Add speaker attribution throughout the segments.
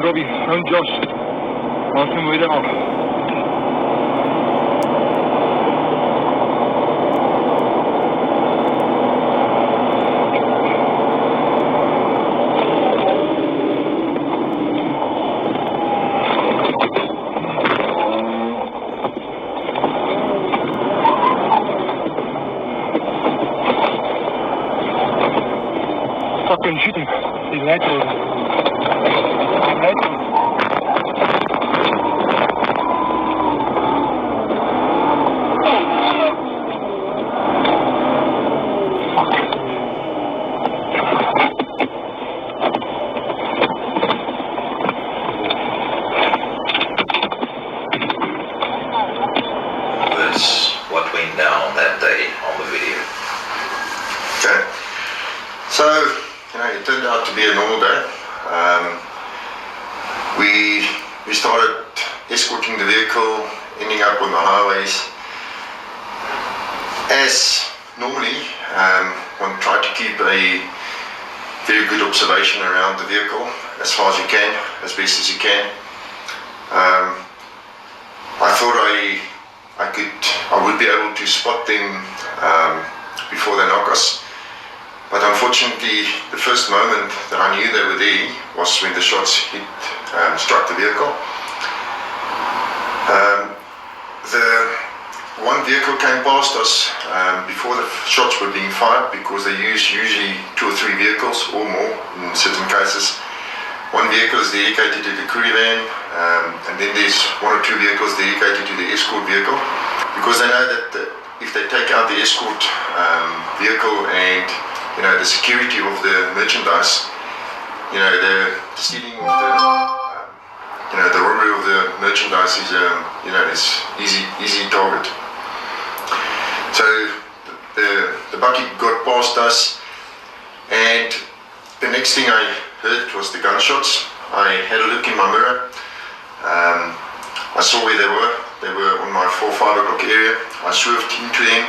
Speaker 1: Robbie and Josh. Ask them where they are. Fucking shooting. He's natural. I'm natural.
Speaker 2: Was what went down that day on the video.
Speaker 3: Okay. So, it turned out to be a normal day. We started escorting the vehicle, ending up on the highways. As normally, one tried to keep a very good observation around the vehicle as far as you can, as best as you can. I thought I would be able to spot them before they knock us. But unfortunately, the first moment that I knew they were there was when the shots struck the vehicle. The one vehicle came past us before the shots were being fired, because they use usually 2 or 3 vehicles or more in certain cases. One vehicle is dedicated to the courier van, and then there's 1 or 2 vehicles dedicated to the escort vehicle, because they know that if they take out the escort vehicle and the security of the merchandise, the stealing of the robbery of the merchandise is easy target. So the bucket got past us, and the next thing I heard was the gunshots. I had a look in my mirror. I saw where they were. They were on my 4-5 o'clock area. I swerved into them.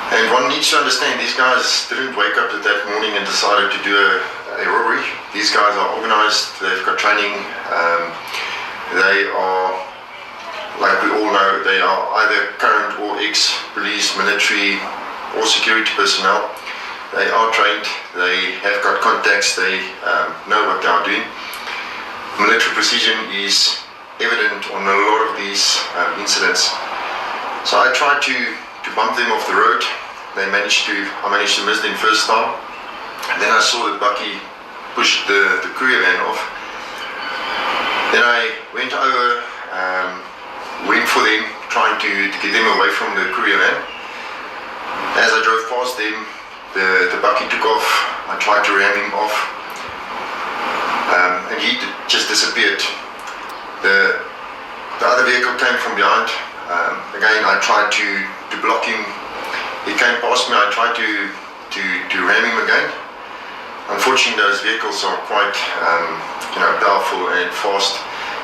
Speaker 3: And one needs to understand, these guys didn't wake up that morning and decided to do a robbery. These guys are organized, they've got training. They are, like we all know, they are either current or ex-police, military or security personnel. They are trained, they have got contacts, they know what they are doing. Military precision is evident on a lot of these incidents. So I tried to bump them off the road. I managed to miss them first time. And then I saw that Bucky pushed the courier van off. Then I went over, went for them, trying to get them away from the courier van. As I drove past them, the Bucky took off. I tried to ram him off, and he just disappeared. The other vehicle came from behind. Again, I tried to block him. He came past me. I tried to ram him again. Unfortunately, those vehicles are quite powerful and fast.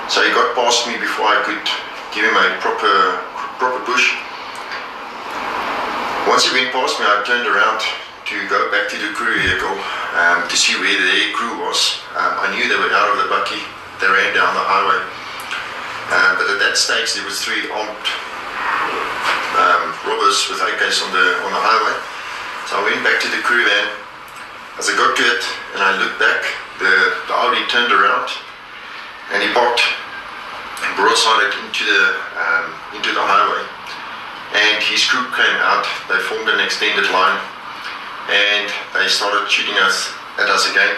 Speaker 3: So he got past me before I could give him a proper push. Once he went past me, I turned around to go back to the crew vehicle to see where their crew was. I knew they were out of the bucky. They ran down the highway. But at that stage, there was 3 armed robbers with AKs on the highway. So I went back to the crew van. As I got to it and I looked back, the Audi turned around and he parked broadside into the highway. And his crew came out. They formed an extended line and they started shooting at us again.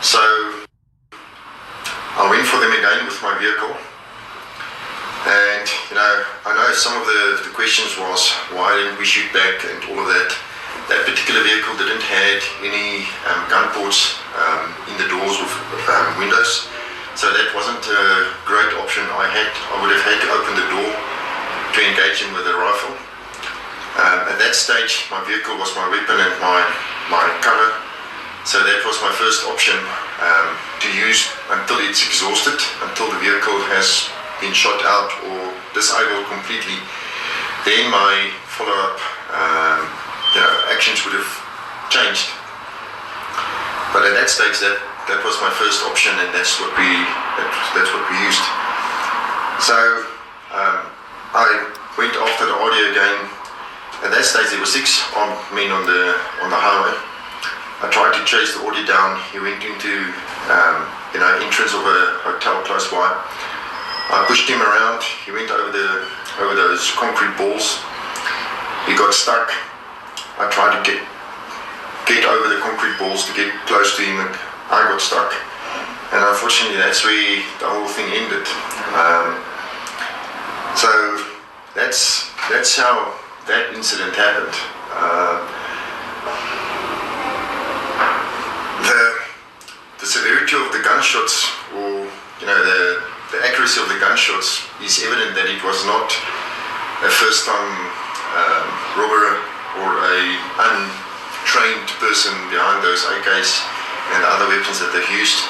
Speaker 3: So I went for them again with my vehicle. And I know some of the questions was, why didn't we shoot back and all of that. That particular vehicle didn't have any gun ports in the doors of windows, so that wasn't a great option. I would have had to open the door to engage him with a rifle. At that stage, my vehicle was my weapon and my cover, so that was my first option to use until it's exhausted, until the vehicle has been shot out or disabled completely. Then my follow-up actions would have changed. But at that stage, that that was my first option, and that's what we used. So I went after the audio again. At that stage there were 6 armed men on the highway. I tried to chase the audio down. He went into entrance of a hotel close by. I pushed him around. He went over those concrete balls. He got stuck. I tried to get over the concrete balls to get close to him, and I got stuck. And unfortunately, that's where the whole thing ended. So that's how that incident happened. The severity of the gunshots, or the accuracy of the gunshots, is evident that it was not a first-time robber or a untrained person behind those AKs and the other weapons that they've used.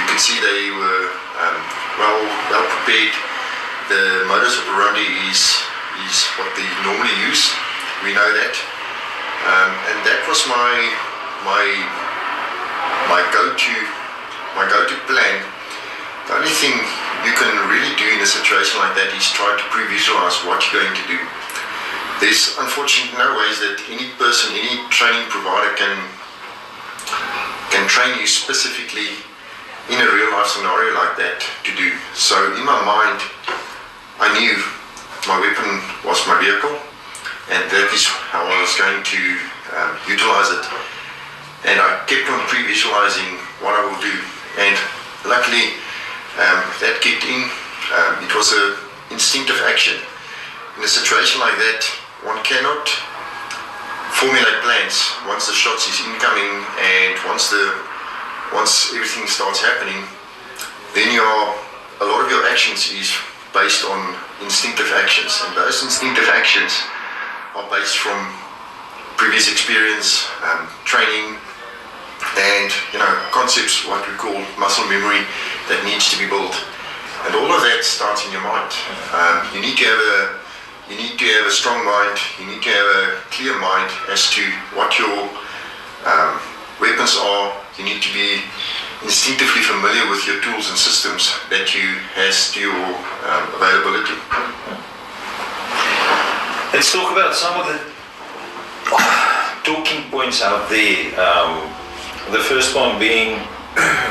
Speaker 3: You could see they were well prepared. The modus operandi is what they normally use. We know that, and that was my go-to plan. The only thing you can really do in a situation like that is try to pre-visualize what you're going to do. There's unfortunately no ways that any person, any training provider can train you specifically in a real life scenario like that to do. So in my mind, I knew my weapon was my vehicle, and that is how I was going to utilize it. And I kept on pre-visualizing what I will do, and luckily that kicked in. It was an instinctive action. In a situation like that, one cannot formulate plans. Once the shots is incoming and once everything starts happening, then a lot of your actions is based on instinctive actions, and those instinctive actions are based from previous experience, training, and concepts, what we call muscle memory, that needs to be built. And all of that starts in your mind. You need to have a strong mind. You need to have a clear mind as to what your weapons are. You need to be instinctively familiar with your tools and systems that you has to your availability.
Speaker 2: Let's talk about some of the talking points out there. The first one being,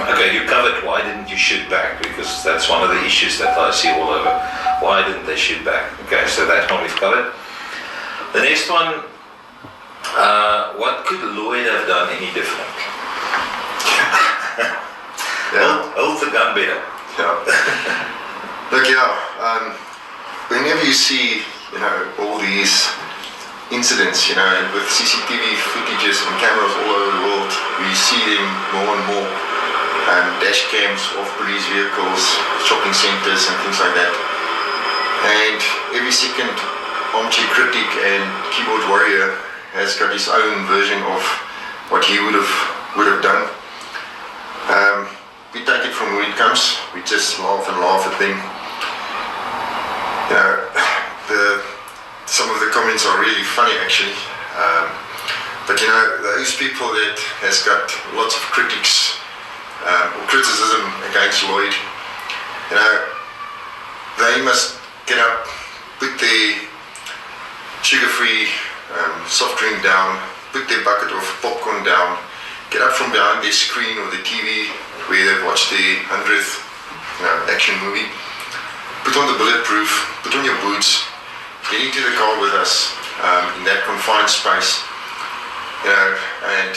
Speaker 2: okay, you covered why didn't you shoot back, because that's one of the issues that I see all over. Why didn't they shoot back? Okay, so that one we've covered. The next one, what could Lloyd have done any different? Hold the gun better.
Speaker 3: Yeah. Look, whenever you see, all these incidents, with CCTV footages and cameras all over the world, we see them more and more. Dash cams of police vehicles, shopping centers and things like that. And every second armchair critic and keyboard warrior has got his own version of what he would have done. We take it from where it comes. We just laugh and laugh at them. Some of the comments are really funny actually. But those people that has got lots of critics or criticism against Lloyd, they must get up, put their sugar-free soft drink down, put their bucket of popcorn down, get up from behind their screen or the TV where they've watched their 100th action movie, put on the bulletproof, put on your boots, get into the car with us in that confined space, and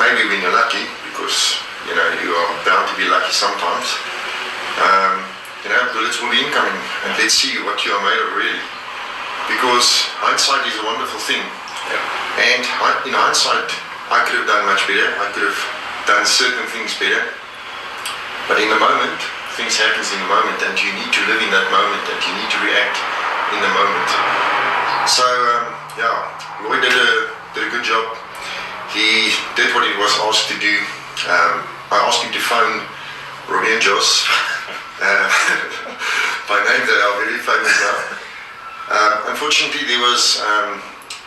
Speaker 3: maybe when you're lucky, because you are bound to be lucky sometimes, bullets will be incoming, and let's see what you are made of really, because hindsight is a wonderful thing. And in hindsight, I could have done much better. I could have done certain things better, but in the moment, things happen in the moment, and you need to live in that moment, and you need to react in the moment. So Lloyd did a good job. He did what he was asked to do. I asked him to phone Robbie and Joss. By name, they are very famous now. Unfortunately, there was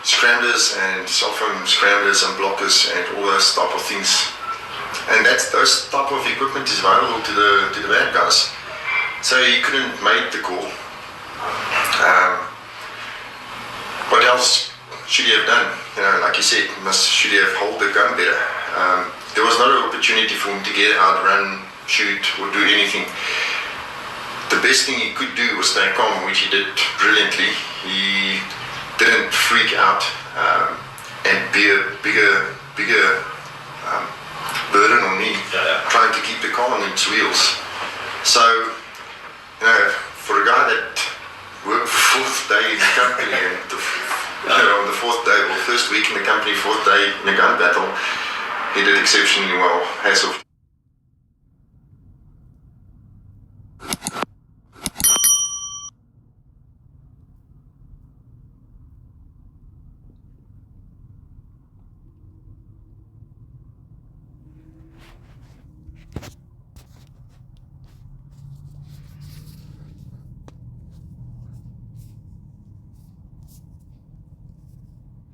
Speaker 3: scramblers and cell phone scramblers and blockers and all those type of things And those type of equipment is available to the bad guys. So he couldn't make the call. What else should he have done? Like you said, should he have held the gun better? There was no opportunity for him to get out, run, shoot, or do anything. The best thing he could do was stay calm, which he did brilliantly. He didn't freak out and be a bigger burden on me, trying to keep the car on its wheels. So, for a guy that worked fourth day in the company and on the fourth day, or first week in the company, fourth day in a gun battle, he did exceptionally well. Hats off.